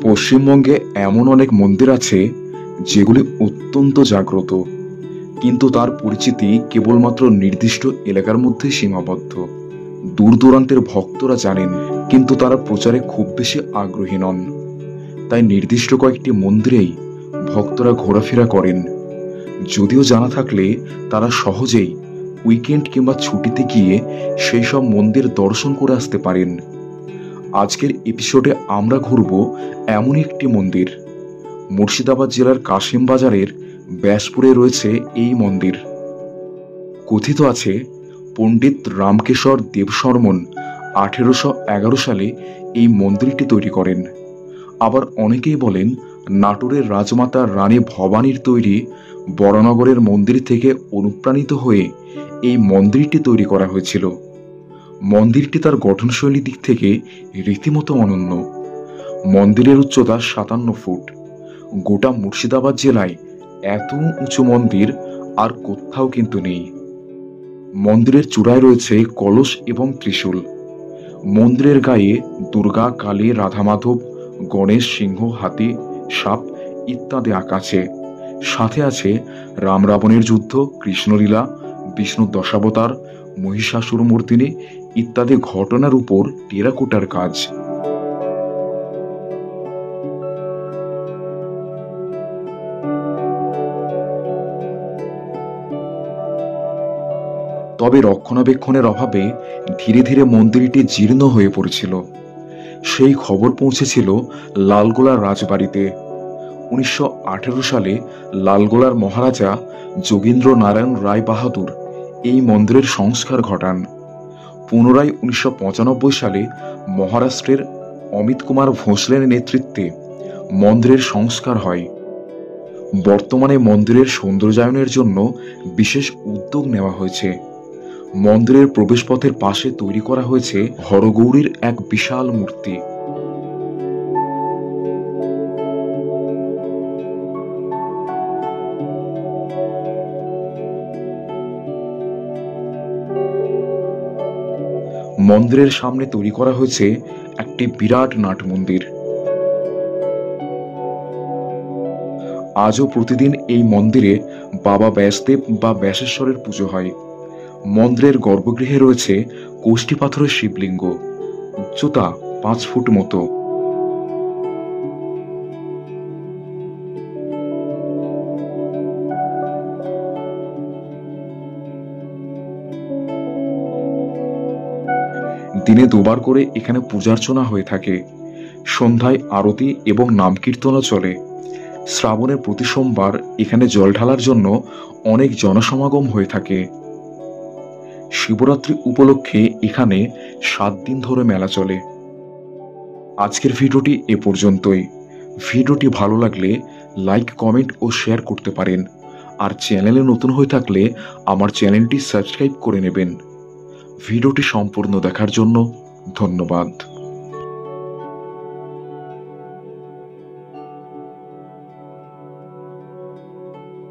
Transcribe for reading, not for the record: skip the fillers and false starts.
পশ্চিমবঙ্গে এমন অনেক মন্দির আছে যেগুলি অত্যন্ত জাগ্রত, কিন্তু তার পরিচিতি কেবলমাত্র নির্দিষ্ট এলাকার মধ্যে সীমাবদ্ধ। দূর দূরান্তের ভক্তরা জানেন, কিন্তু তারা প্রচারে খুব বেশি আগ্রহী নন। তাই নির্দিষ্ট কয়েকটি মন্দিরেই ভক্তরা ঘোরাফেরা করেন, যদিও জানা থাকলে তারা সহজেই উইকেন্ড কিংবা ছুটিতে গিয়ে সেই সব মন্দির দর্শন করে আসতে পারেন। আজকের এপিসোডে আমরা ঘুরব এমন একটি মন্দির। মুর্শিদাবাদ জেলার কাশিম বাজারের ব্যাসপুরে রয়েছে এই মন্দির। কথিত আছে পণ্ডিত রামকেশর দেবশর্মন 1811 সালে এই মন্দিরটি তৈরি করেন। আবার অনেকেই বলেন নাটোরের রাজমাতা রানী ভবানীর তৈরি বরানগরের মন্দির থেকে অনুপ্রাণিত হয়ে এই মন্দিরটি তৈরি করা হয়েছিল। মন্দিরটি তার গঠনশৈলী দিক থেকে রীতিমতো অনন্য। মন্দিরের উচ্চতা 57 ফুট। গোটা মুর্শিদাবাদ জেলায় এত উঁচু মন্দির আর কোথাও কিন্তু নেই। মন্দিরের চূড়ায় রয়েছে কলস এবং ত্রিশূল। মন্দিরের গায়ে দুর্গা, কালী, রাধা মাধব, গণেশ, সিংহ, হাতি, সাপ ইত্যাদি আঁকা আছে। সাথে আছে রাম রাবণের যুদ্ধ, কৃষ্ণলীলা, বিষ্ণুর দশাবতার, মহিষাসুর মর্দিনী ইত্যাদি ঘটনার উপর টেরাকোটার কাজ। তবে রক্ষণাবেক্ষণের অভাবে ধীরে ধীরে মন্দিরটি জীর্ণ হয়ে পড়েছিল। সেই খবর পৌঁছেছিল লালগোলার রাজবাড়িতে। 1918 সালে লালগোলার মহারাজা যোগীন্দ্র নারায়ণ রায় বাহাদুর এই মন্দিরের সংস্কার ঘটান। পুনরায় 1995 সালে মহারাষ্ট্রের অমিত কুমার ভোঁসলের নেতৃত্বে মন্দিরের সংস্কার হয়। বর্তমানে মন্দিরের সৌন্দর্যায়নের জন্য বিশেষ উদ্যোগ নেওয়া হয়েছে। মন্দিরের প্রবেশপথের পাশে তৈরি করা হয়েছে হরগৌরীর এক বিশাল মূর্তি। মন্দিরের সামনে তৈরি করা হয়েছে একটি বিরাট নাট মন্দির। আজও প্রতিদিন এই মন্দিরে বাবা ব্যাসদেব বা ব্যাসেশ্বরের পুজো হয়। মন্দিরের গর্ভগৃহে রয়েছে কোষ্ঠী পাথরের শিবলিঙ্গ, উচ্চতা 5 ফুট মতো। দিনে দুবার করে এখানে পূজার্চনা হয়ে থাকে। সন্ধ্যায় আরতি এবং নাম কীর্তনও চলে। শ্রাবণের প্রতি সোমবার এখানে জল ঢালার জন্য অনেক জনসমাগম হয়ে থাকে। শিবরাত্রি উপলক্ষে এখানে 7 দিন ধরে মেলা চলে। আজকের ভিডিওটি এ পর্যন্তই। ভিডিওটি ভালো লাগলে লাইক, কমেন্ট ও শেয়ার করতে পারেন। আর চ্যানেলে নতুন হয়ে থাকলে আমার চ্যানেলটি সাবস্ক্রাইব করে নেবেন। ভিডিওটি সম্পূর্ণ দেখার জন্য ধন্যবাদ।